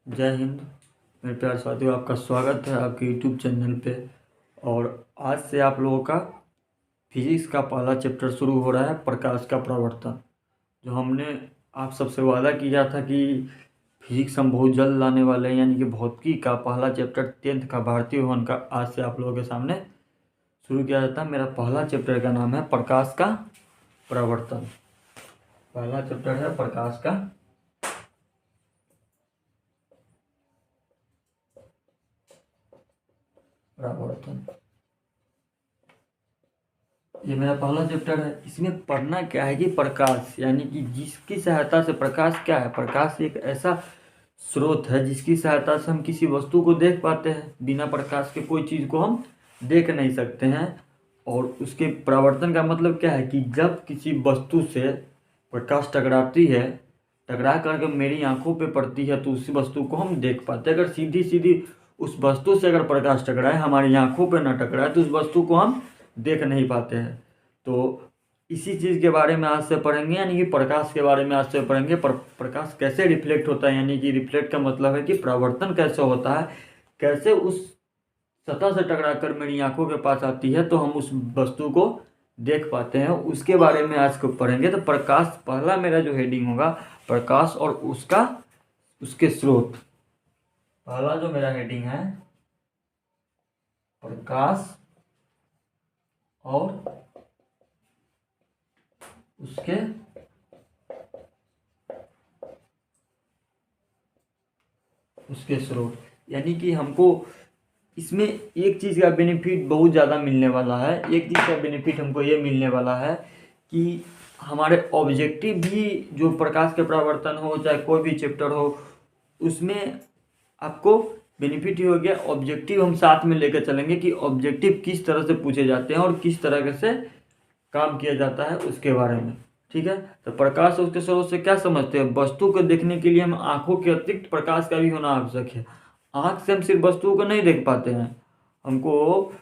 जय हिंद। मेरे प्यारे साथियों, आपका स्वागत है आपके यूट्यूब चैनल पे। और आज से आप लोगों का फिजिक्स का पहला चैप्टर शुरू हो रहा है, प्रकाश का प्रवर्तन। जो हमने आप सबसे वादा किया था कि फिजिक्स हम बहुत जल्द लाने वाले हैं, यानी कि भौतिकी का पहला चैप्टर 10th का भारतीय भवन का आज से आप लोगों के सामने शुरू किया जाता है। मेरा पहला चैप्टर का नाम है प्रकाश का प्रवर्तन। पहला चैप्टर है प्रकाश का प्रवर्तन। ये मेरा पहला चैप्टर है। इसमें पढ़ना क्या है कि प्रकाश, यानी कि जिसकी सहायता से, प्रकाश क्या है? प्रकाश एक ऐसा स्रोत है जिसकी सहायता से हम किसी वस्तु को देख पाते हैं। बिना प्रकाश के कोई चीज़ को हम देख नहीं सकते हैं। और उसके प्रवर्तन का मतलब क्या है कि जब किसी वस्तु से प्रकाश टकराती है, टकरा करके मेरी आंखों पे पड़ती है, तो उसी वस्तु को हम देख पाते हैं। अगर सीधी सीधी उस वस्तु से अगर प्रकाश टकराए, हमारी आंखों पे ना टकराए, तो उस वस्तु को हम देख नहीं पाते हैं। तो इसी चीज़ के बारे में आज से पढ़ेंगे, यानी कि प्रकाश के बारे में आज से पढ़ेंगे। प्रकाश कैसे रिफ्लेक्ट होता है, यानी कि रिफ्लेक्ट का मतलब है कि परावर्तन कैसे होता है, कैसे उस सतह से टकराकर मेरी आंखों के पास आती है तो हम उस वस्तु को देख पाते हैं, उसके बारे में आज को पढ़ेंगे। तो प्रकाश, पहला मेरा जो हेडिंग होगा, प्रकाश और उसके स्रोत। पहला जो मेरा हेडिंग है, प्रकाश और उसके उसके स्रोत। यानी कि हमको इसमें एक चीज़ का बेनिफिट बहुत ज़्यादा मिलने वाला है। एक चीज़ का बेनिफिट हमको ये मिलने वाला है कि हमारे ऑब्जेक्टिव भी, जो प्रकाश के परावर्तन हो चाहे कोई भी चैप्टर हो, उसमें आपको बेनिफिट ही हो गया। ऑब्जेक्टिव हम साथ में लेकर चलेंगे कि ऑब्जेक्टिव किस तरह से पूछे जाते हैं और किस तरह से काम किया जाता है उसके बारे में। ठीक है। तो प्रकाश और उसके स्रोत से क्या समझते हैं? वस्तु को देखने के लिए हम आंखों के अतिरिक्त प्रकाश का भी होना आवश्यक है। आंख से हम सिर्फ वस्तुओं को नहीं देख पाते हैं, हमको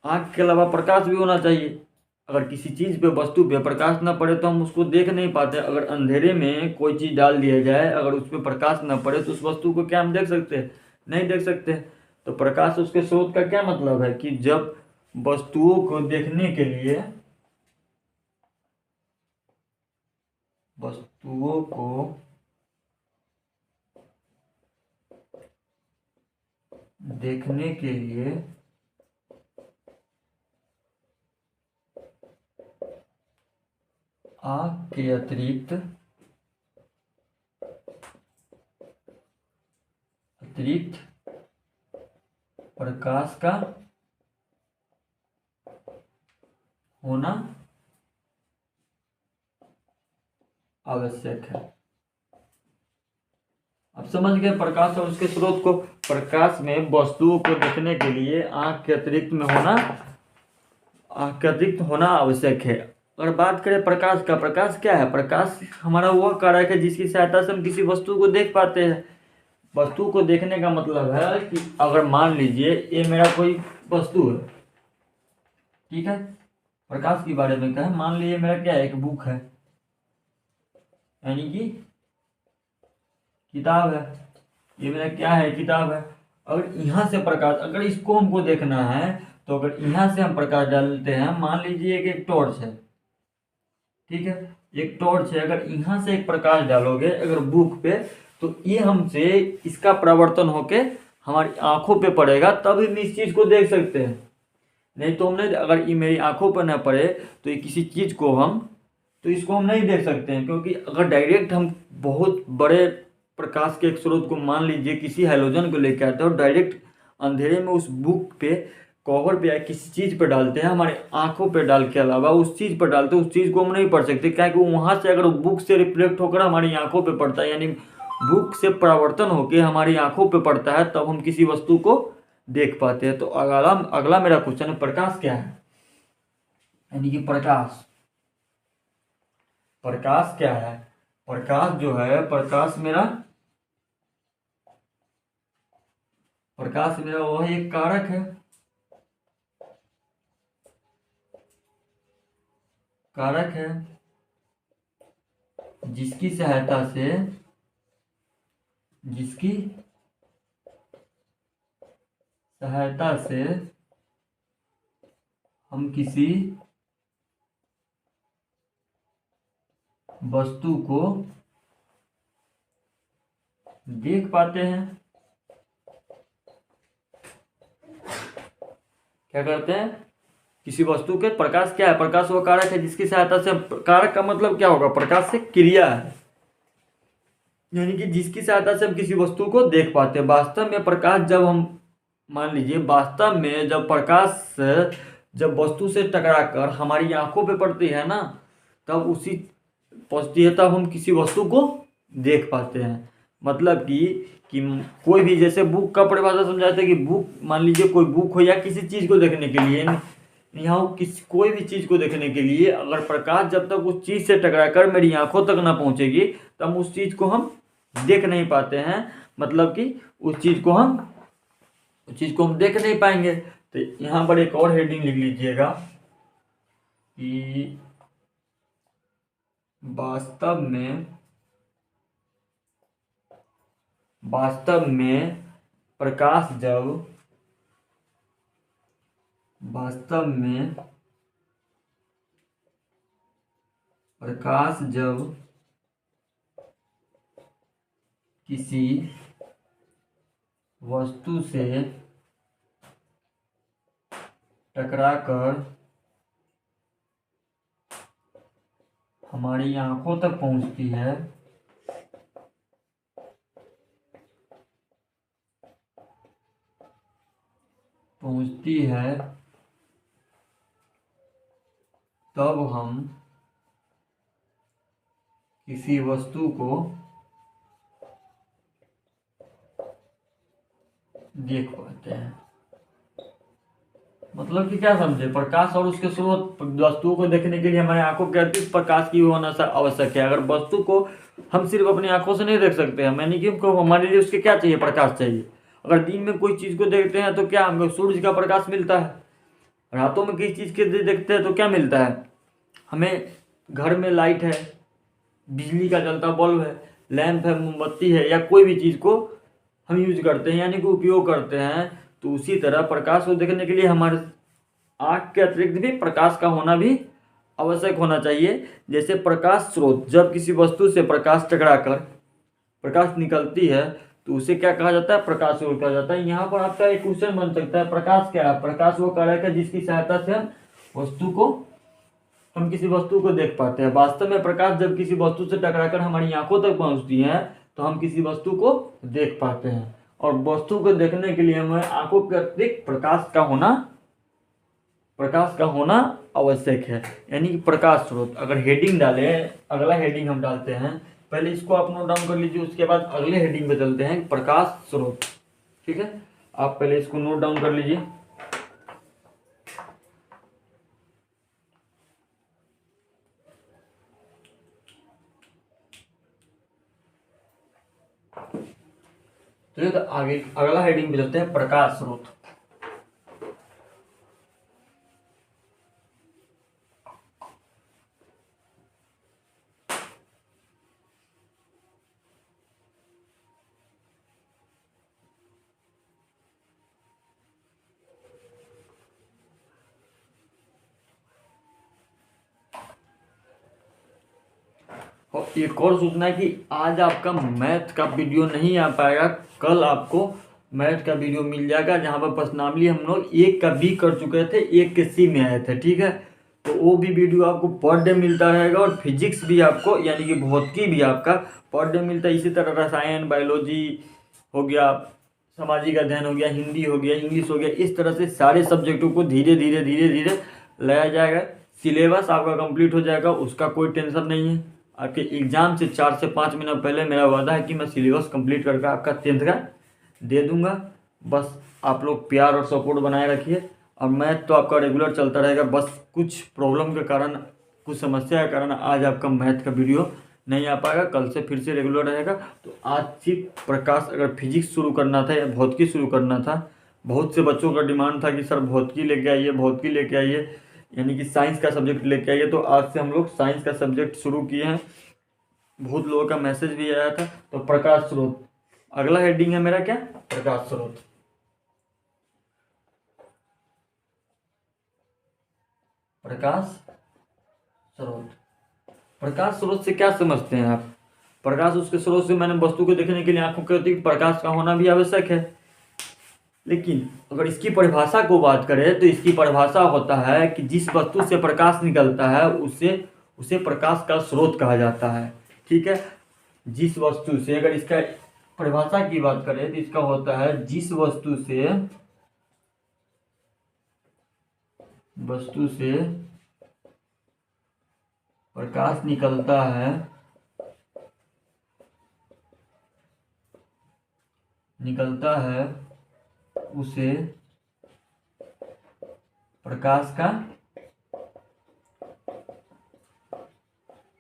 आंख के अलावा प्रकाश भी होना चाहिए। अगर किसी चीज़ पे, वस्तु पे प्रकाश ना पड़े तो हम उसको देख नहीं पाते। अगर अंधेरे में कोई चीज़ डाल दिया जाए, अगर उस पर प्रकाश ना पड़े तो उस वस्तु को क्या हम देख सकते हैं? नहीं देख सकते। तो प्रकाश उसके स्रोत का क्या मतलब है कि जब वस्तुओं को देखने के लिए, वस्तुओं को देखने के लिए आंख के अतिरिक्त प्रकाश का होना आवश्यक है। अब समझ गए प्रकाश और उसके स्रोत को। प्रकाश में वस्तुओं को देखने के लिए आंख के अतिरिक्त होना आवश्यक है। अगर बात करें प्रकाश का, प्रकाश क्या है? प्रकाश हमारा वह कारक है जिसकी सहायता से हम किसी वस्तु को देख पाते हैं। वस्तु को देखने का मतलब है कि अगर मान लीजिए ये मेरा कोई वस्तु है, ठीक है। प्रकाश के बारे में कहें, मान लीजिए मेरा क्या है, एक बुक है, यानी कि किताब है। ये मेरा क्या है? किताब है। अगर यहाँ से प्रकाश, अगर इसको हमको देखना है, तो अगर यहाँ से हम प्रकाश डालते हैं, मान लीजिए कि एक टॉर्च है, ठीक है, एक टॉर्च है। अगर यहाँ से एक प्रकाश डालोगे अगर बुक पे, तो ये हमसे, इसका परावर्तन होके हमारी आंखों पे पड़ेगा, तब हम इस चीज को देख सकते हैं। नहीं तो हम नहीं, अगर ये मेरी आंखों पर ना पड़े तो ये किसी चीज को हम, तो इसको हम नहीं देख सकते हैं। क्योंकि अगर डायरेक्ट हम बहुत बड़े प्रकाश के एक स्रोत को, मान लीजिए किसी हैलोजन को लेकर आते हैं और डायरेक्ट अंधेरे में उस बुक पे कवर पे या किसी चीज़ पर डालते हैं, हमारे आंखों पे डाल के अलावा उस चीज़ पर डालते हैं, उस चीज़ को हम नहीं पढ़ सकते। क्या कि वहाँ से अगर बुक से रिफ्लेक्ट होकर हमारी आंखों पे पड़ता है, यानी बुक से परावर्तन होकर हमारी आंखों पे पड़ता है, तब हम किसी वस्तु को देख पाते हैं। तो अगला अगला मेरा क्वेश्चन है, प्रकाश क्या है? यानी कि प्रकाश, प्रकाश क्या है? प्रकाश जो है, प्रकाश मेरा वह एक कारक है, कारक है जिसकी सहायता से जिसकी सहायता से हम किसी वस्तु को देख पाते हैं। क्या करते हैं? किसी वस्तु के प्रकाश क्या है? प्रकाश वो कारक है जिसकी सहायता से कारक का मतलब क्या होगा? प्रकाश से क्रिया है, यानी कि जिसकी सहायता से हम किसी वस्तु को देख पाते हैं। वास्तव में प्रकाश जब हम मान लीजिए वास्तव में जब प्रकाश जब वस्तु से टकराकर हमारी आंखों पे पड़ती है ना, तब उसी पहुंचती है, तब हम किसी वस्तु को देख पाते हैं। मतलब कि कोई भी, जैसे बुक का परिभाषा समझाते हैं कि बुक, मान लीजिए कोई बुक हो या किसी चीज़ को देखने के लिए, यहाँ किसी कोई भी चीज़ को देखने के लिए अगर प्रकाश जब तक उस चीज़ से टकराकर मेरी आंखों तक ना पहुँचेगी तब उस चीज़ को हम देख नहीं पाते हैं। मतलब कि उस चीज़ को हम देख नहीं पाएंगे। तो यहाँ पर एक और हेडिंग लिख लीजिएगा कि वास्तव में प्रकाश जब किसी वस्तु से टकराकर हमारी आंखों तक पहुंचती है, तब हम किसी वस्तु को देख पाते हैं। मतलब कि क्या समझे? प्रकाश और उसके स्रोत, वस्तुओं को देखने के लिए हमारे आंखों के अतिरिक्त प्रकाश की होना आवश्यक है। अगर वस्तु को हम सिर्फ अपनी आंखों से नहीं देख सकते हैं, यानी कि हमको, हमारे लिए उसके क्या चाहिए? प्रकाश चाहिए। अगर दिन में कोई चीज़ को देखते हैं तो क्या हमको सूरज का प्रकाश मिलता है। रातों में किसी चीज़ के देखते हैं तो क्या मिलता है हमें? घर में लाइट है, बिजली का जलता बल्ब है, लैंप है, मोमबत्ती है, या कोई भी चीज़ को हम यूज करते हैं, यानी कि उपयोग करते हैं। तो उसी तरह प्रकाश को देखने के लिए हमारे आँख के अतिरिक्त भी प्रकाश का होना भी आवश्यक होना चाहिए। जैसे प्रकाश स्रोत, जब किसी वस्तु से प्रकाश टकराकर प्रकाश निकलती है तो उसे क्या कहा जाता है? प्रकाश स्रोत कहा जाता है। यहाँ पर आपका एक क्वेश्चन बन सकता है, प्रकाश क्या है? प्रकाश वो कारक है जिसकी सहायता से हम किसी वस्तु को देख पाते हैं। वास्तव में प्रकाश जब किसी वस्तु से टकराकर हमारी आंखों तक पहुंचती है तो हम किसी वस्तु को देख पाते हैं। और वस्तु को देखने के लिए हमें आंखों के अतिरिक्त प्रकाश का होना आवश्यक है, यानी कि प्रकाश स्रोत। अगर हेडिंग डाले, अगला हेडिंग हम डालते हैं, पहले इसको आप नोट डाउन कर लीजिए, उसके बाद अगले हेडिंग पे चलते हैं, प्रकाश स्रोत। ठीक है, आप पहले इसको नोट डाउन कर लीजिए। तो आगे अगला हेडिंग पे चलते हैं, प्रकाश स्रोत। और एक और सूचना है कि आज आपका मैथ का वीडियो नहीं आ पाएगा, कल आपको मैथ का वीडियो मिल जाएगा, जहाँ पर प्रश्नावली हम लोग 1 का बी कर चुके थे, 1 के सी में आए थे। ठीक है, तो वो भी वीडियो आपको पर डे मिलता रहेगा, और फिजिक्स भी आपको, यानी कि भौतिकी भी आपका पर डे मिलता है। इसी तरह रसायन, बायोलॉजी हो गया, सामाजिक अध्ययन हो गया, हिंदी हो गया, इंग्लिश हो गया, इस तरह से सारे सब्जेक्टों को धीरे धीरे लाया जाएगा। सिलेबस आपका कंप्लीट हो जाएगा, उसका कोई टेंशन नहीं है। आपके एग्ज़ाम से 4 से 5 महीना पहले मेरा वादा है कि मैं सिलेबस कंप्लीट करके आपका 10th का दे दूंगा। बस आप लोग प्यार और सपोर्ट बनाए रखिए, और मैथ तो आपका रेगुलर चलता रहेगा। बस कुछ प्रॉब्लम के कारण, कुछ समस्या के कारण आज आपका मैथ का वीडियो नहीं आ पाएगा, कल से फिर से रेगुलर रहेगा। तो आज सिर्फ प्रकाश, अगर फिजिक्स शुरू करना था या भौतिकी शुरू करना था, बहुत से बच्चों का डिमांड था कि सर भौतिकी लेके आइए, भौतिकी लेके आइए, यानी कि साइंस का सब्जेक्ट लेके आइए। तो आज से हम लोग साइंस का सब्जेक्ट शुरू किए हैं। बहुत लोगों का मैसेज भी आया था। तो प्रकाश स्रोत अगला हेडिंग है मेरा क्या, प्रकाश स्रोत। प्रकाश स्रोत, प्रकाश स्रोत से क्या समझते हैं आप? प्रकाश उसके स्रोत से मैंने वस्तु को देखने के लिए आंखों के अतिरिक्त प्रकाश का होना भी आवश्यक है। लेकिन अगर इसकी परिभाषा को बात करें तो इसकी परिभाषा होता है कि जिस वस्तु से प्रकाश निकलता है उसे उसे प्रकाश का स्रोत कहा जाता है। ठीक है, जिस वस्तु से, अगर इसका परिभाषा की बात करें तो इसका होता है जिस वस्तु से प्रकाश निकलता है उसे प्रकाश का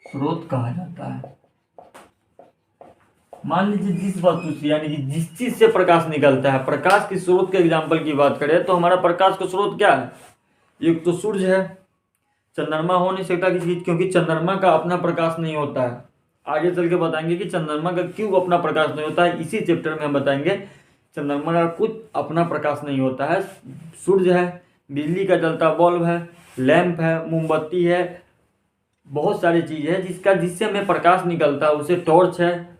स्रोत कहा जाता है। मान लीजिए जिस वस्तु से, यानी कि जिस चीज से प्रकाश निकलता है, प्रकाश के स्रोत के एग्जाम्पल की बात करें तो हमारा प्रकाश का स्रोत क्या है? एक तो सूर्य है, चंद्रमा हो नहीं सकता किसी, क्योंकि चंद्रमा का अपना प्रकाश नहीं होता है। आगे चल के बताएंगे कि चंद्रमा का क्यों अपना प्रकाश नहीं होता है, इसी चैप्टर में हम बताएंगे। चंद्रमा का कुछ अपना प्रकाश नहीं होता है। सूर्य है, बिजली का जलता बल्ब है, लैंप है, मोमबत्ती है, बहुत सारी चीज है जिससे हमें प्रकाश निकलता है, उसे टॉर्च है,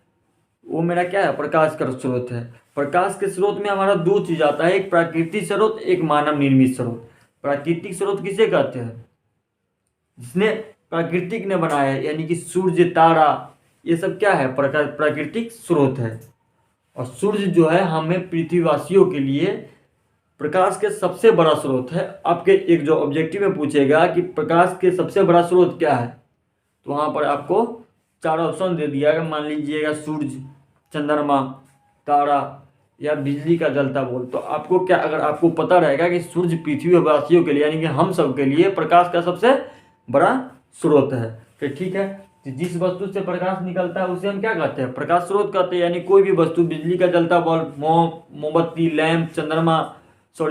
वो मेरा क्या है, प्रकाश का स्रोत है। प्रकाश के स्रोत में हमारा दो चीज आता है, एक प्राकृतिक स्रोत, एक मानव निर्मित स्रोत। प्राकृतिक स्रोत किसे कहते हैं? जिसने प्राकृतिक ने बनाया है, यानी कि सूर्य, तारा, ये सब क्या है, प्राकृतिक स्रोत है। और सूर्य जो है हमें पृथ्वीवासियों के लिए प्रकाश के सबसे बड़ा स्रोत है। आपके एक जो ऑब्जेक्टिव में पूछेगा कि प्रकाश के सबसे बड़ा स्रोत क्या है, तो वहाँ पर आपको 4 ऑप्शन दे दिया है। मान लीजिएगा सूर्य, चंद्रमा, तारा या बिजली का जलता बल्ब, तो आपको क्या, अगर आपको पता रहेगा कि सूर्य पृथ्वीवासियों के लिए, यानी कि हम सब के लिए प्रकाश का सबसे बड़ा स्रोत है, तो ठीक है, तो जिस वस्तु से प्रकाश निकलता है उसे हम क्या कहते हैं, प्रकाश स्रोत कहते हैं। यानी कोई भी वस्तु, बिजली का जलता बल्ब, मोमबत्ती, लैंप, चंद्रमा तो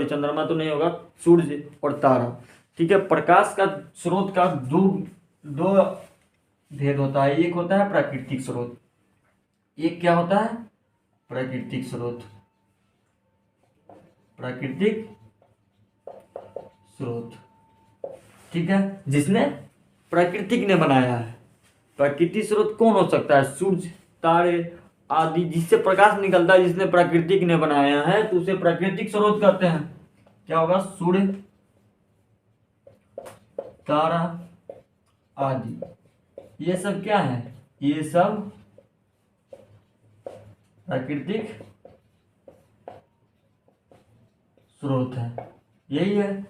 नहीं होगा, सूर्य और तारा। ठीक है, प्रकाश का स्रोत का दो भेद होता है। एक होता है प्राकृतिक स्रोत, एक क्या होता है, प्राकृतिक स्रोत। ठीक है, जिसने प्राकृतिक ने बनाया है। प्राकृतिक स्रोत कौन हो सकता है? सूर्य, तारे आदि, जिससे प्रकाश निकलता है, जिसने प्राकृतिक ने बनाया है, तो उसे प्राकृतिक स्रोत कहते हैं। क्या होगा? सूर्य, तारा आदि, ये सब क्या है? ये सब प्राकृतिक स्रोत है, यही है।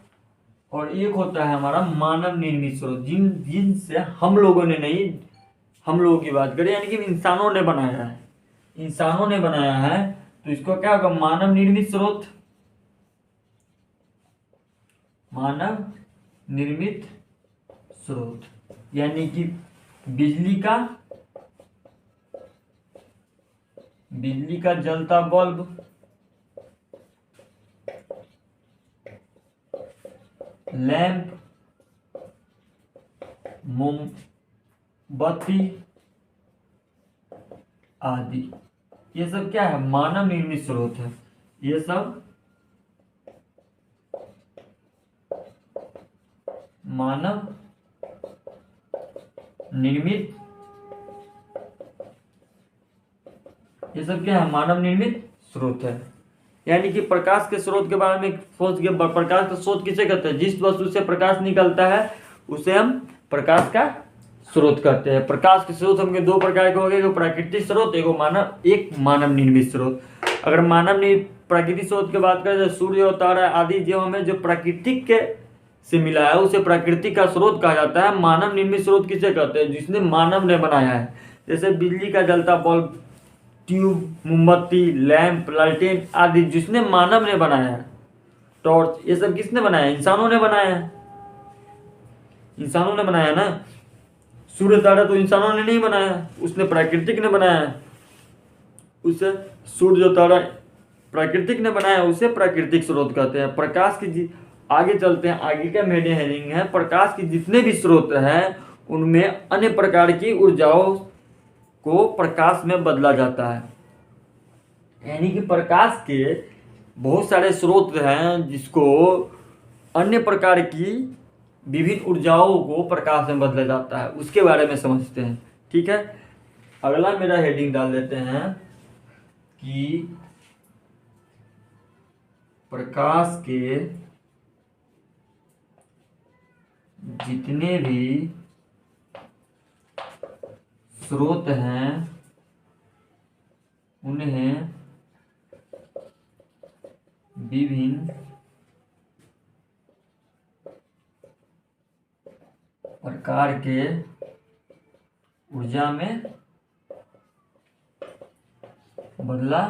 और एक होता है हमारा मानव निर्मित स्रोत, जिनसे हम लोगों ने नहीं, हम लोगों की बात करें, यानी कि इंसानों ने बनाया है, तो इसको क्या होगा? मानव निर्मित स्रोत। मानव निर्मित स्रोत, यानी कि बिजली का जलता बल्ब, लैंप, मोमबत्ती आदि, ये सब क्या है? मानव निर्मित स्रोत है। ये सब मानव निर्मित, ये सब क्या है? मानव निर्मित स्रोत है। यानी कि प्रकाश के स्रोत के बारे में सोच के, प्रकाश का स्रोत किसे कहते हैं? जिस वस्तु से प्रकाश निकलता है उसे हम प्रकाश का स्रोत कहते हैं। प्रकाश के स्रोत हमके दो प्रकार के हो गए, एक प्राकृतिक स्रोत, एक मानव निर्मित स्रोत। अगर प्राकृतिक स्रोत की बात करें तो सूर्य और तारा आदि जो हमें जो प्राकृतिक के से मिला है उसे प्राकृतिक का स्रोत कहा जाता है। मानव निर्मित स्रोत किसे कहते हैं? जिसने मानव ने बनाया है। जैसे बिजली का जलता बल्ब, ट्यूब, मोमबत्ती, लैंप, लालटेन आदि जिसने मानव ने बनाया है। टॉर्च, ये सब किसने बनाया है? इंसानों ने बनाया है। इंसानों ने बनाया ना। सूर्य, तारा तो इंसानों ने नहीं बनाया, उसने प्राकृतिक ने बनाया है। उसे सूर्य और तारा प्राकृतिक ने बनाया, उसे प्राकृतिक स्रोत कहते हैं। प्रकाश की आगे चलते हैं, आगे का मेन हेडिंग है प्रकाश के जितने भी स्रोत हैं उनमें अन्य प्रकार की ऊर्जाओं को प्रकाश में बदला जाता है। यानी कि प्रकाश के बहुत सारे स्रोत हैं जिसको अन्य प्रकार की विभिन्न ऊर्जाओं को प्रकाश में बदला जाता है, उसके बारे में समझते हैं। ठीक है, अगला मेरा हेडिंग डाल देते हैं कि प्रकाश के जितने भी स्रोत हैं उन्हें विभिन्न प्रकार के ऊर्जा में बदला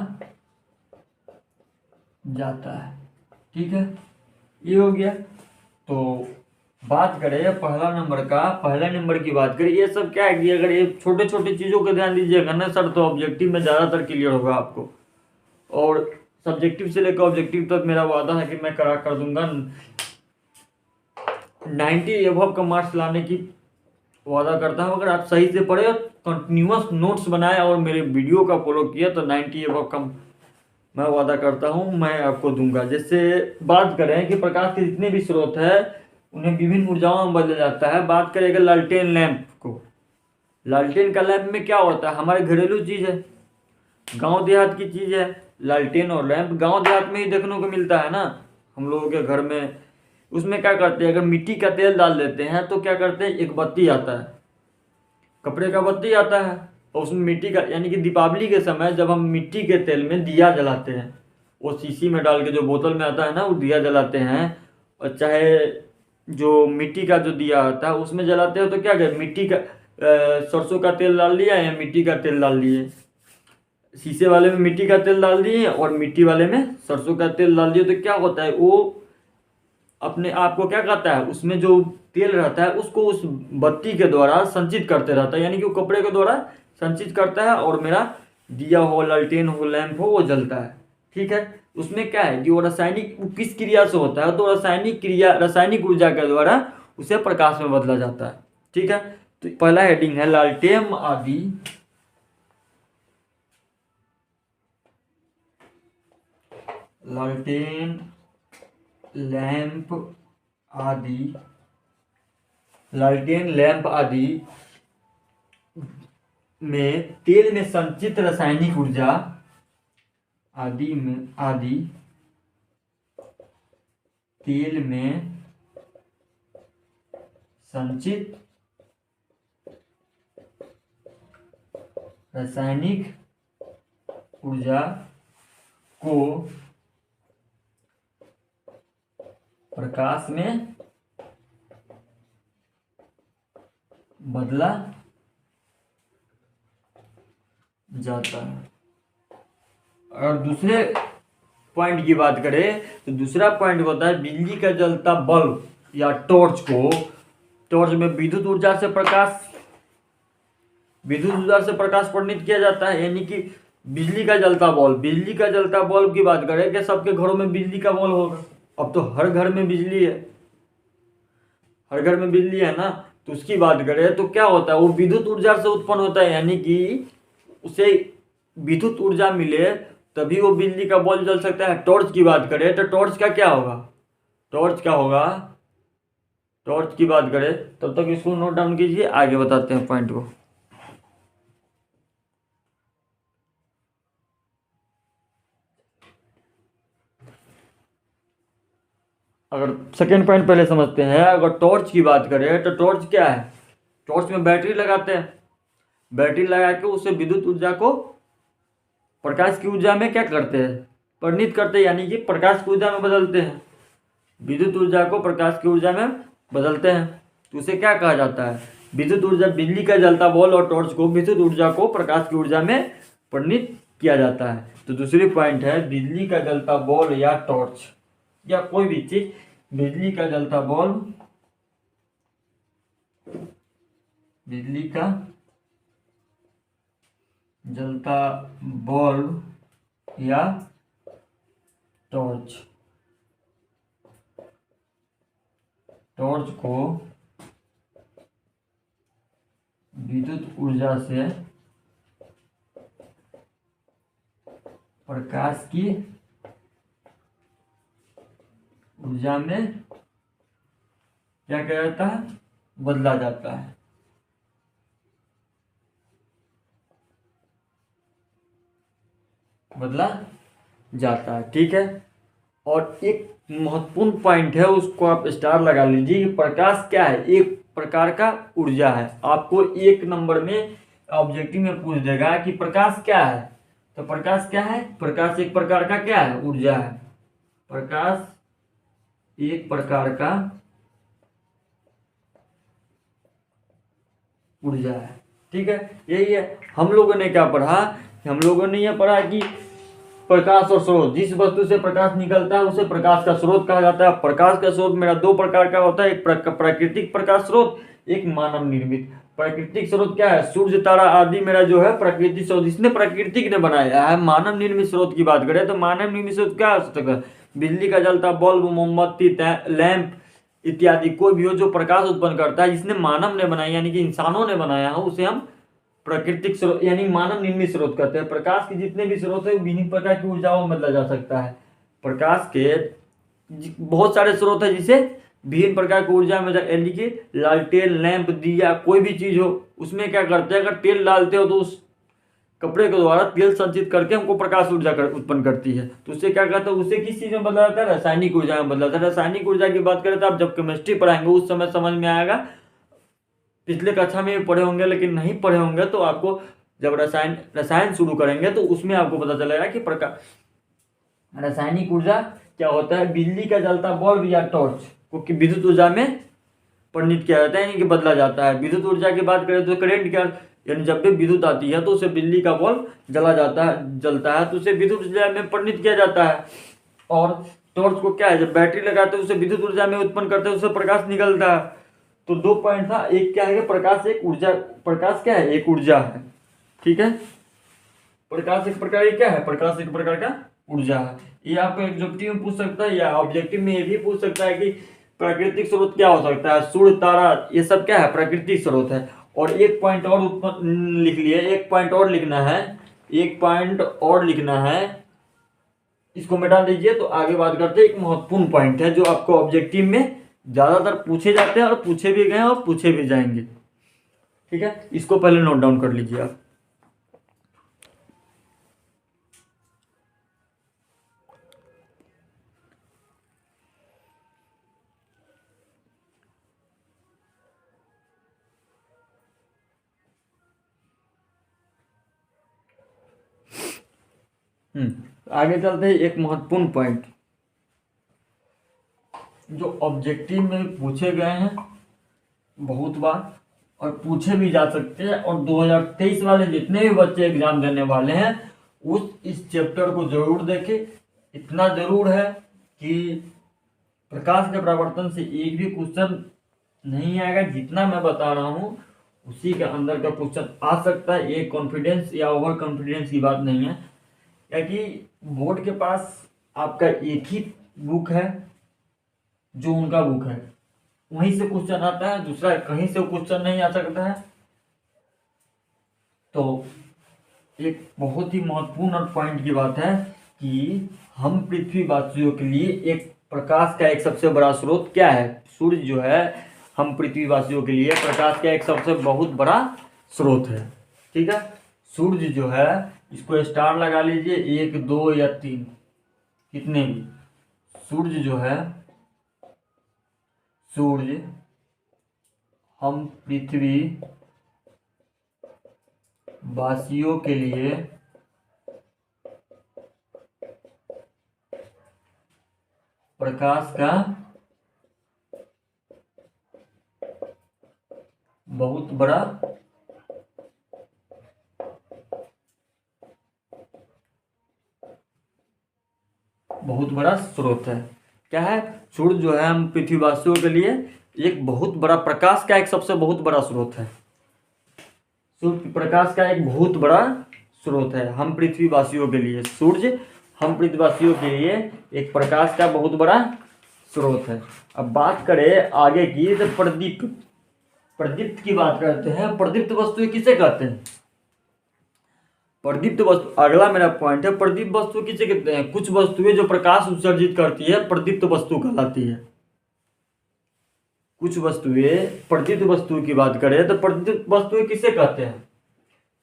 जाता है। ठीक है, ये हो गया। तो बात करें पहला नंबर की बात करें, ये सब क्या है कि अगर ये छोटे छोटे चीज़ों को ध्यान दीजिएगा ना सर, तो ऑब्जेक्टिव में ज़्यादातर क्लियर होगा आपको। और सब्जेक्टिव से लेकर ऑब्जेक्टिव तक मेरा वादा है कि मैं करा कर दूंगा 90 एबव का मार्क्स लाने की वादा करता हूँ। अगर आप सही से पढ़े और कंटिन्यूअस नोट्स बनाए और मेरे वीडियो का फॉलो किया तो 90 एबव का मैं वादा करता हूँ मैं आपको दूंगा। जैसे बात करें कि प्रकाश के जितने भी स्रोत है उन्हें विभिन्न ऊर्जाओं में बदला जाता है। बात करेंगे लालटेन लैंप को। लालटेन का लैंप में क्या होता है, हमारे घरेलू चीज़ है, गांव देहात की चीज़ है। लालटेन और लैंप गांव देहात में ही देखने को मिलता है ना हम लोगों के घर में। उसमें क्या करते हैं, अगर मिट्टी का तेल डाल देते हैं तो क्या करते हैं, एक बत्ती आता है, कपड़े का बत्ती आता है, और उसमें मिट्टी का, यानी कि दीपावली के समय जब हम मिट्टी के तेल में दिया जलाते हैं, वो शीशी में डाल के जो बोतल में आता है ना वो दिया जलाते हैं। और चाहे जो मिट्टी का जो दिया आता है उसमें जलाते हो तो क्या करें, मिट्टी का सरसों का तेल डाल लिया या मिट्टी का तेल डाल लिए, शीशे वाले में मिट्टी का तेल डाल दिए और मिट्टी वाले में सरसों का तेल डाल दिए, तो क्या होता है वो अपने आप को क्या कहता है, उसमें जो तेल रहता है उसको उस बत्ती के द्वारा संचित करते रहता है, यानी कि वो कपड़े के द्वारा संचित करता है और मेरा दिया हो, लालटेन हो, लैंप हो, वो जलता है। ठीक है, उसमें क्या है कि वो रासायनिक, वो किस क्रिया से होता है, तो रासायनिक ऊर्जा के द्वारा उसे प्रकाश में बदला जाता है। ठीक है, तो पहला हेडिंग है लालटेन आदि लालटेन लैंप आदि में तेल में संचित रासायनिक ऊर्जा तेल में संचित रासायनिक ऊर्जा को प्रकाश में बदला जाता है। और दूसरे पॉइंट की बात करें तो दूसरा पॉइंट होता है बिजली का जलता बल्ब या टॉर्च में विद्युत ऊर्जा से प्रकाश प्रेरित किया जाता है। यानी कि बिजली का जलता बल्ब की बात करें कि सबके घरों में बिजली का बल्ब होगा, अब तो हर घर में बिजली है ना, तो उसकी बात करें तो क्या होता है, वो विद्युत ऊर्जा से उत्पन्न होता है, यानी कि उसे विद्युत ऊर्जा मिले तभी वो बिजली का बल्ब जल सकता है। टॉर्च की बात करें तो टॉर्च की बात करें, तब तक इसको नोट डाउन कीजिए, आगे बताते हैं पॉइंट को। अगर सेकेंड पॉइंट पहले समझते हैं, अगर टॉर्च की बात करें तो टॉर्च क्या है, टॉर्च में बैटरी लगाते हैं, बैटरी लगा के उसे विद्युत ऊर्जा को प्रकाश की ऊर्जा में क्या करते हैं, परिणित करते हैं, यानी कि प्रकाश की ऊर्जा में बदलते हैं, विद्युत ऊर्जा को प्रकाश की ऊर्जा में बदलते हैं। तो उसे क्या कहा जाता है, विद्युत ऊर्जा। बिजली का जलता बल्ब और टॉर्च को विद्युत ऊर्जा को प्रकाश की ऊर्जा में परिणित किया जाता है। तो दूसरी पॉइंट है बिजली का जलता बल्ब या टॉर्च या कोई भी चीज, बिजली का जलता बल्ब या टॉर्च को विद्युत ऊर्जा से प्रकाश की ऊर्जा में क्या किया जाता है, बदला जाता है। बदला जाता है, ठीक है। और एक महत्वपूर्ण पॉइंट है, उसको आप स्टार लगा लीजिए। प्रकाश क्या है, एक प्रकार का ऊर्जा है। आपको एक नंबर में ऑब्जेक्टिव में पूछ देगा कि प्रकाश क्या है, तो प्रकाश क्या है, प्रकाश एक प्रकार का क्या है, ऊर्जा है। प्रकाश एक प्रकार का ऊर्जा है, ठीक है। यही है। हम लोगों ने क्या पढ़ा, हम लोगों ने यह पढ़ा कि प्रकाश और स्रोत, जिस वस्तु से प्रकाश निकलता है उसे प्रकाश का स्रोत कहा जाता है। प्रकाश का स्रोत मेरा दो प्रकार का होता है, एक प्राकृतिक प्रकाश स्रोत, एक मानव निर्मित। प्राकृतिक स्रोत क्या है, सूर्य तारा आदि मेरा जो है प्राकृतिक स्रोत, इसने प्रकृतिक ने बनाया है। मानव निर्मित स्रोत की बात करें तो मानव निर्मित स्रोत क्या हो सकता है, बिजली का जलता बल्ब, मोमबत्ती, लैंप इत्यादि कोई भी हो जो प्रकाश उत्पन्न करता है, जिसने मानव ने बनाया यानी कि इंसानों ने बनाया हो, उसे हम प्राकृतिक स्रोत यानी मानव निर्मित स्रोत कहते हैं। प्रकाश के जितने भी स्रोत है विभिन्न प्रकार की ऊर्जाओं में बदला जा सकता है। प्रकाश के बहुत सारे स्रोत है जिसे विभिन्न प्रकार की ऊर्जा में, यानी कि लालटेन, लैंप, दिया, कोई भी चीज हो उसमें क्या करते हैं, अगर तेल डालते हो तो उस कपड़े के द्वारा तेल संचित करके हमको प्रकाश ऊर्जा उत्पन्न करती है। तो उससे क्या कहते हैं, उससे किस चीज में बदला जाता है, रासायनिक ऊर्जा में बदला जाता है। रासायनिक ऊर्जा की बात करें तो आप जब केमिस्ट्री पढ़ाएंगे उस समय समझ में आएगा, पिछले कक्षा में भी पढ़े होंगे लेकिन नहीं पढ़े होंगे तो आपको जब रसायन शुरू करेंगे तो उसमें आपको पता चलेगा कि प्रकाश रासायनिक ऊर्जा क्या होता है। बिजली का जलता बल्ब या टॉर्च को विद्युत ऊर्जा में परिणित किया जाता है, यानी कि बदला जाता है। विद्युत ऊर्जा की बात करें तो करेंट क्या, यानी जब भी विद्युत आती है तो उसे बिजली का बल्ब जलता है तो उसे विद्युत ऊर्जा में परिणित किया जाता है। और टॉर्च को क्या है, जब बैटरी लगाते हैं उसे विद्युत ऊर्जा में उत्पन्न करते हैं, उससे प्रकाश निकलता है। तो दो पॉइंट था, एक क्या है, प्रकाश एक ऊर्जा, प्रकाश क्या है, एक ऊर्जा है, ठीक है। प्रकाश एक प्रकार का क्या है, प्रकाश एक प्रकार का ऊर्जा है। ये आपको एग्जेक्टिव में पूछ सकता है या ऑब्जेक्टिव में ये भी पूछ सकता है कि प्राकृतिक स्रोत क्या हो सकता है, सूर्य, तारा, ये सब क्या है, प्राकृतिक स्रोत है। और एक पॉइंट और लिख लिए, एक पॉइंट और लिखना है, एक पॉइंट और लिखना है, इसको मिटा दीजिए तो आगे बात करते हैं। एक महत्वपूर्ण पॉइंट है जो आपको ऑब्जेक्टिव में ज्यादातर पूछे जाते हैं और पूछे भी गए और पूछे भी जाएंगे, ठीक है। इसको पहले नोट डाउन कर लीजिए आप। आगे चलते हैं। एक महत्वपूर्ण पॉइंट जो ऑब्जेक्टिव में पूछे गए हैं बहुत बार और पूछे भी जा सकते हैं, और 2023 वाले जितने भी बच्चे एग्जाम देने वाले हैं इस चैप्टर को जरूर देखें। इतना जरूर है कि प्रकाश के परावर्तन से एक भी क्वेश्चन नहीं आएगा, जितना मैं बता रहा हूँ उसी के अंदर का क्वेश्चन आ सकता है। ये कॉन्फिडेंस या ओवर कॉन्फिडेंस की बात नहीं है, क्योंकि बोर्ड के पास आपका एक ही बुक है जो उनका बुक है, वहीं से क्वेश्चन आता है, दूसरा कहीं से क्वेश्चन नहीं आ सकता है। तो एक बहुत ही महत्वपूर्ण पॉइंट की बात है कि हम पृथ्वीवासियों के लिए एक प्रकाश का एक सबसे बड़ा स्रोत क्या है, सूर्य जो है हम पृथ्वीवासियों के लिए प्रकाश का एक सबसे बहुत बड़ा स्रोत है, ठीक है। सूर्य जो है इसको स्टार लगा लीजिए, 1 2 या 3 कितने भी। सूर्य जो है, सूर्य हम पृथ्वी वासियों के लिए प्रकाश का बहुत बड़ा स्रोत है। क्या है, सूर्य जो है हम पृथ्वीवासियों के लिए एक बहुत बड़ा प्रकाश का एक सबसे बहुत बड़ा स्रोत है। सूर्य प्रकाश का एक बहुत बड़ा स्रोत है हम पृथ्वीवासियों के लिए। सूर्य हम पृथ्वीवासियों के लिए एक प्रकाश का बहुत बड़ा स्रोत है। अब बात करें आगे की तो प्रदीप्त की बात करते हैं। प्रदीप्त वस्तुएं किसे कहते हैं? प्रदीप्त वस्तु, अगला मेरा पॉइंट है, प्रदीप्त वस्तु किसे कहते हैं? कुछ वस्तुएं जो प्रकाश उत्सर्जित करती है प्रदीप्त वस्तु कहलाती है। कुछ वस्तुएं, प्रदीप्त वस्तु की बात करें तो प्रदीप्त वस्तुएं किसे कहते हैं?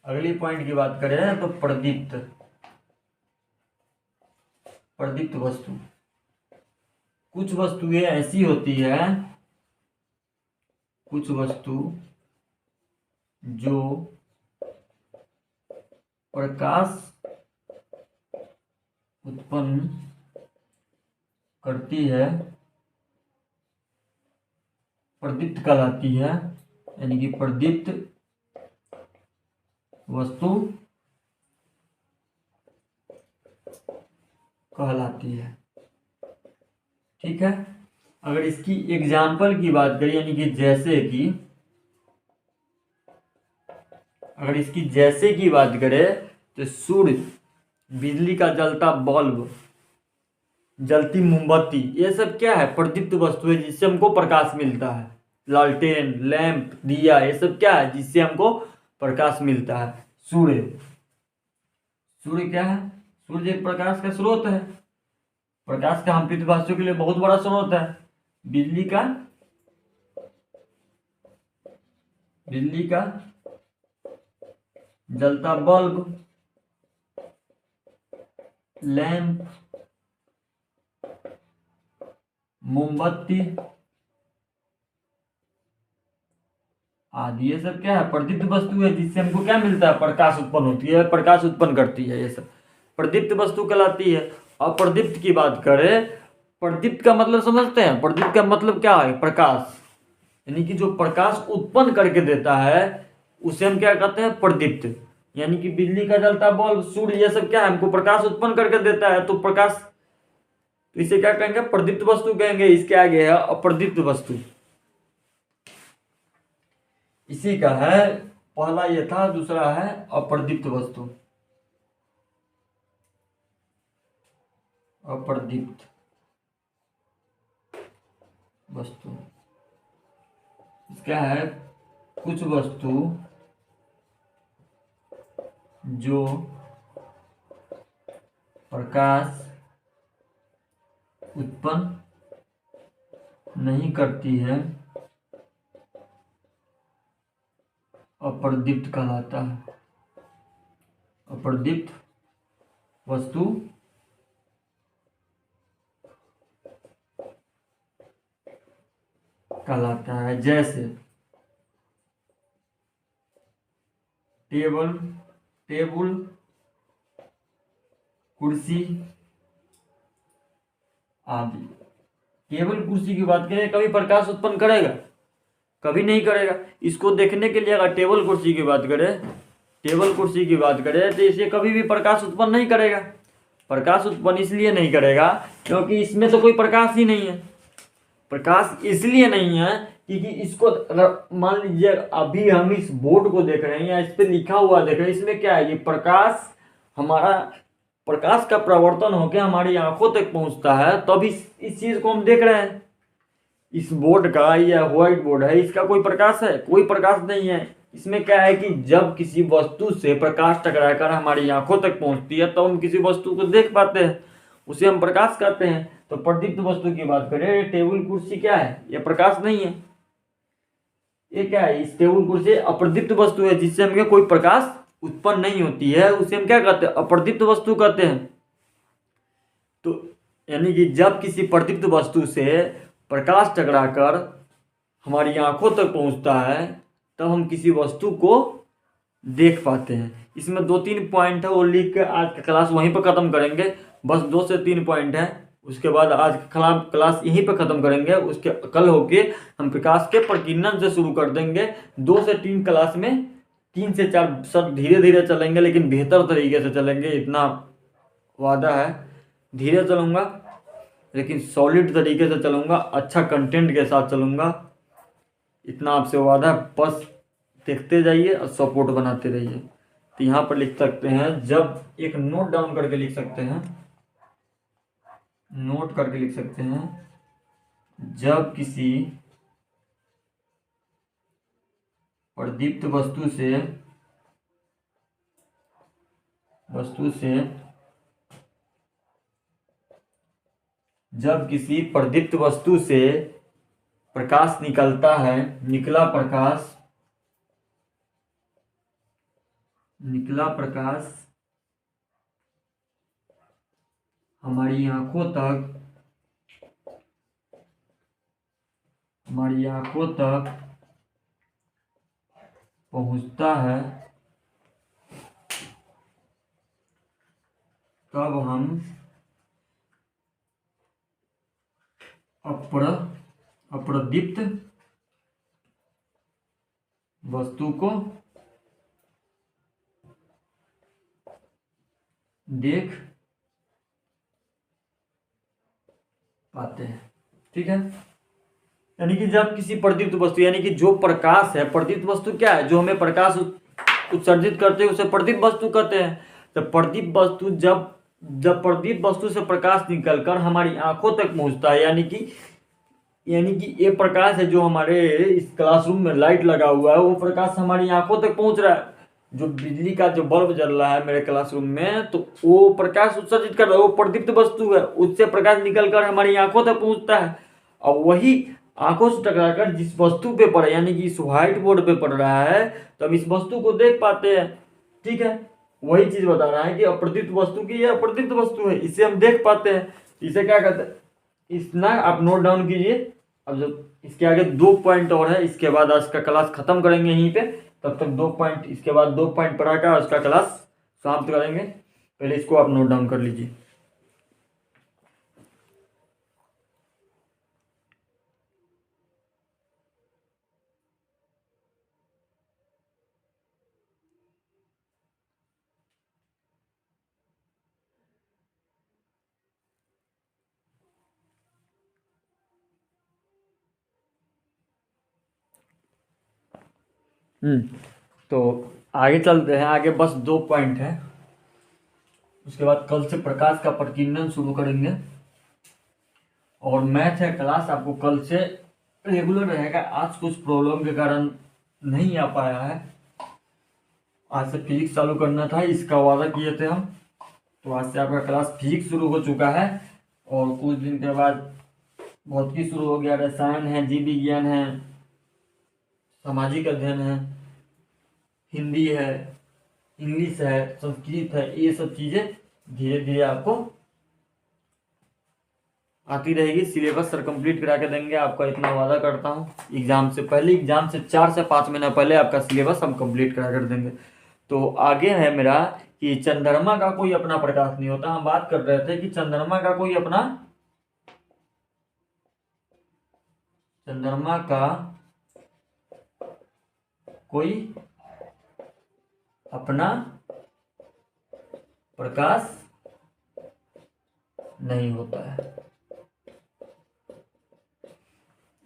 अगली पॉइंट की बात करें तो प्रदीप्त, प्रदीप्त वस्तु, कुछ वस्तुएं ऐसी होती है, कुछ वस्तु जो प्रकाश उत्पन्न करती है प्रदीप्त कहलाती है, यानी कि प्रदीप्त वस्तु कहलाती है। ठीक है, अगर इसकी एग्जाम्पल की बात करें, यानी कि जैसे कि, अगर इसकी जैसे की बात करें तो सूर्य, बिजली का जलता बल्ब, जलती मोमबत्ती, ये सब क्या है? प्रदीप्त वस्तु है जिससे हमको प्रकाश मिलता है। लालटेन, लैंप, दिया, ये सब क्या है? जिससे हमको प्रकाश मिलता है। सूर्य, सूर्य क्या है? सूर्य एक प्रकाश का स्रोत है, प्रकाश का हम पृथ्वीवासियों के लिए बहुत बड़ा स्रोत है। बिजली का, बिजली का जलता बल्ब, लैंप, मोमबत्ती आदि, ये सब क्या है? प्रदीप्त वस्तु है जिससे हमको क्या मिलता है? प्रकाश उत्पन्न होती है, प्रकाश उत्पन्न करती है, ये सब प्रदीप्त वस्तु कहलाती है। और प्रदीप्त की बात करें, प्रदीप्त का मतलब समझते हैं? प्रदीप्त का मतलब क्या है? प्रकाश, यानी कि जो प्रकाश उत्पन्न करके देता है उसे हम क्या कहते हैं? प्रदीप्त। यानी कि बिजली का जलता बल्ब, सूर्य, ये सब क्या है? हमको प्रकाश उत्पन्न करके देता है, तो प्रकाश, तो इसे क्या कहेंगे? प्रदीप्त वस्तु कहेंगे। इसके आगे है अप्रदीप्त वस्तु, इसी का है, पहला ये था, दूसरा है अप्रदीप्त वस्तु। अप्रदीप्त वस्तु क्या है? कुछ वस्तु जो प्रकाश उत्पन्न नहीं करती है अप्रदीप्त कहलाता है। अप्रदीप्त वस्तु कहलाता है। जैसे टेबल, टेबल, कुर्सी आदि। टेबल कुर्सी की बात करें, कभी प्रकाश उत्पन्न करेगा? कभी नहीं करेगा। इसको देखने के लिए अगर टेबल कुर्सी की बात करें, टेबल कुर्सी की बात करें तो इसे कभी भी प्रकाश उत्पन्न नहीं करेगा। प्रकाश उत्पन्न इसलिए नहीं करेगा क्योंकि इसमें तो कोई प्रकाश ही नहीं है। प्रकाश इसलिए नहीं है क्योंकि इसको, अगर मान लीजिए अभी हम इस बोर्ड को देख रहे हैं या इस पे लिखा हुआ देख रहे हैं, इसमें क्या है? ये प्रकाश, हमारा प्रकाश का प्रवर्तन होकर हमारी आंखों तक पहुंचता है, तब इस चीज को हम देख रहे हैं। इस बोर्ड का, या व्हाइट बोर्ड है, इसका कोई प्रकाश है? कोई प्रकाश नहीं है। इसमें क्या है कि जब किसी वस्तु से प्रकाश टकराकर हमारी आंखों तक पहुंचती है तो हम किसी वस्तु को देख पाते हैं, उसे हम प्रकाश कहते हैं। तो प्रदीप्त वस्तु की बात करें, टेबल कुर्सी क्या है? यह प्रकाश नहीं है। ये क्या है? इस टेबल कुर्सी अप्रदीप्त वस्तु है जिससे हमें कोई प्रकाश उत्पन्न नहीं होती है, उसे हम क्या कहते हैं? अप्रदीप्त वस्तु कहते हैं। तो यानी कि जब किसी प्रदीप्त वस्तु से प्रकाश टकराकर हमारी आंखों तक पहुंचता है तब हम किसी वस्तु को देख पाते हैं। इसमें 2-3 पॉइंट है, वो लिख के आज का क्लास वहीं पर ख़त्म करेंगे। बस 2 से 3 पॉइंट है, उसके बाद आज का क्लास यहीं पर ख़त्म करेंगे। उसके कल होके हम प्रकाश के प्रकीर्णन से शुरू कर देंगे। 2 से 3 क्लास में 3 से 4 सब धीरे धीरे चलेंगे, लेकिन बेहतर तरीके से चलेंगे, इतना वादा है। धीरे चलूँगा लेकिन सॉलिड तरीके से चलूँगा, अच्छा कंटेंट के साथ चलूँगा, इतना आपसे वादा है। बस देखते जाइए और सपोर्ट बनाते रहिए। तो यहाँ पर लिख सकते हैं, जब एक नोट डाउन करके लिख सकते हैं, नोट करके लिख सकते हैं, जब किसी प्रदीप्त वस्तु से वस्तु से जब किसी प्रदीप्त वस्तु से प्रकाश निकलता है, निकला प्रकाश हमारी आंखों तक पहुंचता है, तब हम अप्रदीप्त वस्तु को देख पाते हैं। ठीक है, यानी कि जब किसी प्रदीप्त वस्तु, यानी कि जो प्रकाश है, प्रदीप्त वस्तु क्या है, जो हमें प्रकाश उत्सर्जित करते हैं उसे प्रदीप्त वस्तु कहते हैं। तो प्रदीप्त वस्तु जब प्रदीप्त वस्तु से प्रकाश निकलकर हमारी आंखों तक पहुंचता है, यानी कि ये प्रकाश है जो हमारे इस क्लासरूम में लाइट लगा हुआ है, वो प्रकाश हमारी आंखों तक पहुंच रहा है। जो बिजली का जो बल्ब जल रहा है मेरे क्लासरूम में, तो वो प्रकाश उत्सर्जित कर रहा है, वो प्रदीप्त वस्तु है, उससे प्रकाश निकलकर हमारी आंखों तक पहुंचता है। और वही आंखों से टकराकर जिस वस्तु पे पड़े, यानी कि इस व्हाइट बोर्ड पे पड़ रहा है, तो हम इस वस्तु को देख पाते हैं। ठीक है, वही चीज बता रहा है कि अप्रदीप्त वस्तु की यह अप्रदीप्त वस्तु है, इसे हम देख पाते हैं। इसे क्या कहते हैं, इतना आप नोट डाउन कीजिए। अब जब इसके आगे 2 पॉइंट और है, इसके बाद आज का क्लास खत्म करेंगे यहीं पे। तब तक 2 पॉइंट, इसके बाद 2 पॉइंट पढ़ाकर आज का क्लास समाप्त करेंगे। पहले इसको आप नोट डाउन कर लीजिए। तो आगे चलते हैं, आगे बस 2 पॉइंट है, उसके बाद कल से प्रकाश का प्रकीर्णन शुरू करेंगे। और मैथ है क्लास आपको कल से रेगुलर रहेगा। आज कुछ प्रॉब्लम के कारण नहीं आ पाया है, आज से फिजिक्स चालू करना था, इसका वादा किए थे हम। तो आज से आपका क्लास फिजिक्स शुरू हो चुका है, और कुछ दिन के बाद भौतिकी शुरू हो गया, रसायन है, जीव विज्ञान है, सामाजिक अध्ययन है, हिंदी है, इंग्लिश है, संस्कृत है, ये सब चीज़ें धीरे धीरे आपको आती रहेगी। सिलेबस सर कंप्लीट करा के देंगे, आपका इतना वादा करता हूँ। एग्जाम से पहले, एग्जाम से 4 से 5 महीना पहले आपका सिलेबस हम कंप्लीट करा कर देंगे। तो आगे है मेरा कि चंद्रमा का कोई अपना प्रकाश नहीं होता। हम बात कर रहे थे कि चंद्रमा का कोई अपना प्रकाश नहीं होता है।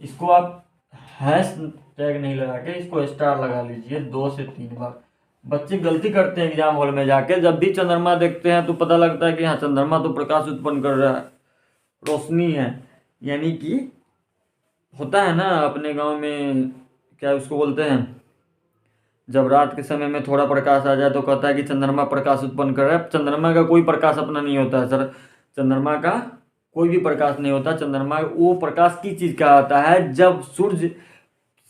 इसको आप हैश टैग नहीं लगा के इसको स्टार लगा लीजिए 2 से 3 बार। बच्चे गलती करते हैं एग्जाम हॉल में जाके, जब भी चंद्रमा देखते हैं तो पता लगता है कि हाँ चंद्रमा तो प्रकाश उत्पन्न कर रहा है, रोशनी है। यानी कि होता है ना अपने गांव में, क्या उसको बोलते हैं, जब रात के समय में थोड़ा प्रकाश आ जाए तो कहता है कि चंद्रमा प्रकाश उत्पन्न कर रहा है। चंद्रमा का कोई प्रकाश अपना नहीं होता है सर, चंद्रमा का कोई भी प्रकाश नहीं होता। चंद्रमा वो प्रकाश किस चीज़ का आता है, जब सूर्य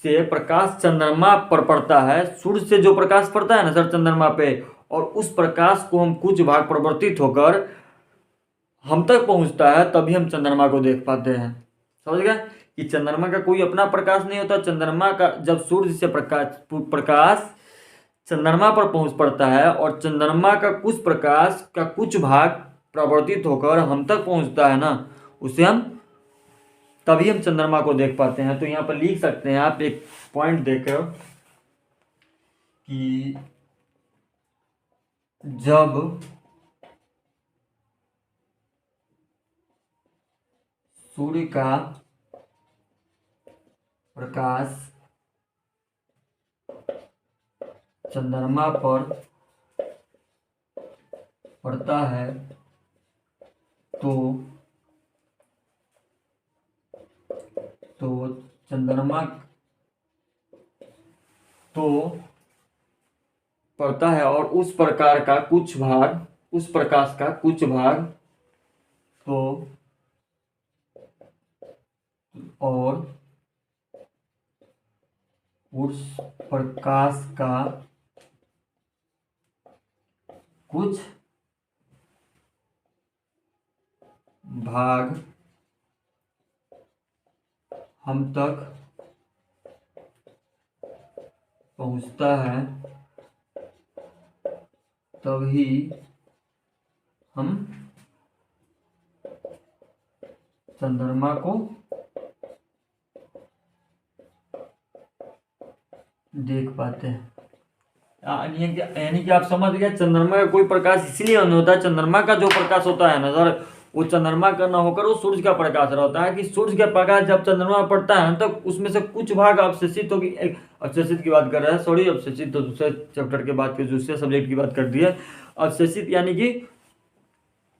से प्रकाश चंद्रमा पर पड़ता है, सूर्य से जो प्रकाश पड़ता है ना सर चंद्रमा पे, और उस प्रकाश को हम कुछ भाग परिवर्तित होकर हम तक पहुंचता है, तभी हम चंद्रमा को देख पाते हैं। समझ गए कि चंद्रमा का कोई अपना प्रकाश नहीं होता। चंद्रमा का जब सूर्य से प्रकाश चंद्रमा पर पहुंच पड़ता है, और चंद्रमा का कुछ प्रकाश का कुछ भाग प्रवर्तित होकर हम तक पहुंचता है ना, उसे हम तभी हम चंद्रमा को देख पाते हैं। तो यहाँ पर लिख सकते हैं आप एक पॉइंट देकर कि जब सूर्य का प्रकाश चंद्रमा पर पड़ता है तो चंद्रमा तो पड़ता है, और उस प्रकार का कुछ भाग उस प्रकाश का कुछ भाग तो और उस प्रकाश का कुछ भाग हम तक पहुंचता है, तभी हम चंद्रमा को देख पाते हैं। यानी कि आप समझ गए, चंद्रमा का कोई प्रकाश इसलिए नहीं होता है, चंद्रमा का जो प्रकाश होता है ना सर, वो चंद्रमा का ना होकर वो सूर्य का प्रकाश रहता है कि सूर्य का प्रकाश जब चंद्रमा पर पड़ता है तो उसमें से कुछ भाग अवशेषित होगी। अवशेषित की बात कर रहा है, सॉरी, अवशेषित तो दूसरे चैप्टर के बाद के दूसरे सब्जेक्ट की बात कर दी है। अवशेषित यानी कि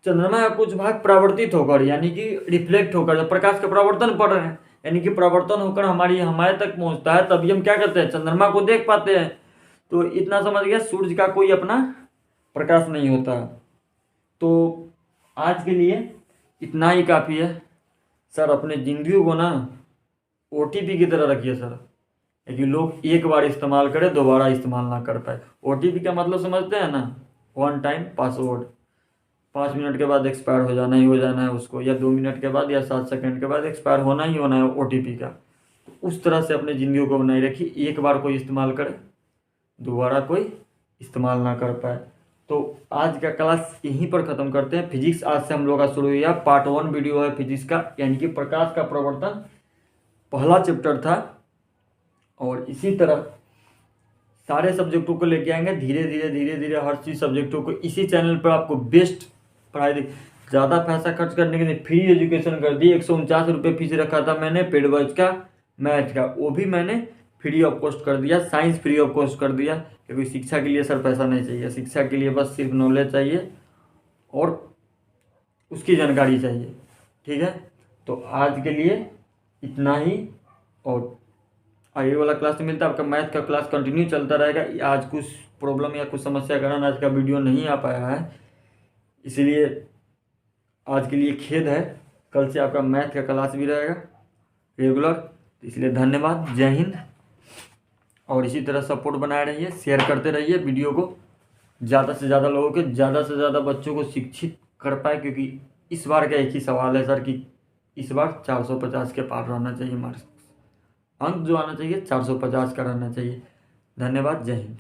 चंद्रमा का कुछ भाग परावर्तित होकर, यानी कि रिफ्लेक्ट होकर, जब प्रकाश का परावर्तन पड़ रहे हैं, यानी कि परावर्तन होकर हमारे तक पहुंचता है, तभी हम क्या करते हैं, चंद्रमा को देख पाते हैं। तो इतना समझ गया, सूर्य का कोई अपना प्रकाश नहीं होता। तो आज के लिए इतना ही काफ़ी है सर। अपने ज़िंदगी को ना OTP की तरह रखिए सर, क्योंकि लोग एक बार इस्तेमाल करें, दोबारा इस्तेमाल ना कर पाए। OTP का मतलब समझते हैं ना, वन टाइम पासवर्ड। 5 मिनट के बाद एक्सपायर हो जाना है उसको, या 2 मिनट के बाद या 7 सेकंड के बाद एक्सपायर होना ही होना है OTP का। तो उस तरह से अपने ज़िंदगी को बनाए रखिए, एक बार कोई इस्तेमाल करे, दोबारा कोई इस्तेमाल ना कर पाए। तो आज का क्लास यहीं पर ख़त्म करते हैं। फिजिक्स आज से हम लोग का शुरू हुआ, पार्ट 1 वीडियो है फिजिक्स का, यानी कि प्रकाश का प्रवर्तन, पहला चैप्टर था। और इसी तरह सारे सब्जेक्टों को लेके आएंगे धीरे धीरे हर चीज़ सब्जेक्टों को इसी चैनल पर आपको बेस्ट पढ़ाई। ज़्यादा पैसा खर्च करने के लिए फ्री एजुकेशन कर दी। 149 रुपये फीस रखा था मैंने पेड बैच का, मैथ का, वो भी मैंने फ्री ऑफ कॉस्ट कर दिया। साइंस फ्री ऑफ कॉस्ट कर दिया, क्योंकि शिक्षा के लिए सर पैसा नहीं चाहिए, शिक्षा के लिए बस सिर्फ नॉलेज चाहिए और उसकी जानकारी चाहिए। ठीक है, तो आज के लिए इतना ही, और आगे वाला क्लास में मिलता है। आपका मैथ का क्लास कंटिन्यू चलता रहेगा। आज कुछ प्रॉब्लम या कुछ समस्या के कारण आज का वीडियो नहीं आ पाया है, इसलिए आज के लिए खेद है। कल से आपका मैथ का क्लास भी रहेगा रेगुलर, इसलिए धन्यवाद, जय हिंद। और इसी तरह सपोर्ट बनाए रहिए, शेयर करते रहिए वीडियो को, ज़्यादा से ज़्यादा लोगों के, ज़्यादा से ज़्यादा बच्चों को शिक्षित कर पाए। क्योंकि इस बार का एक ही सवाल है सर कि इस बार 450 के पार रहना चाहिए मार्क्स, अंक जो आना चाहिए 450 का रहना चाहिए। धन्यवाद, जय हिंद।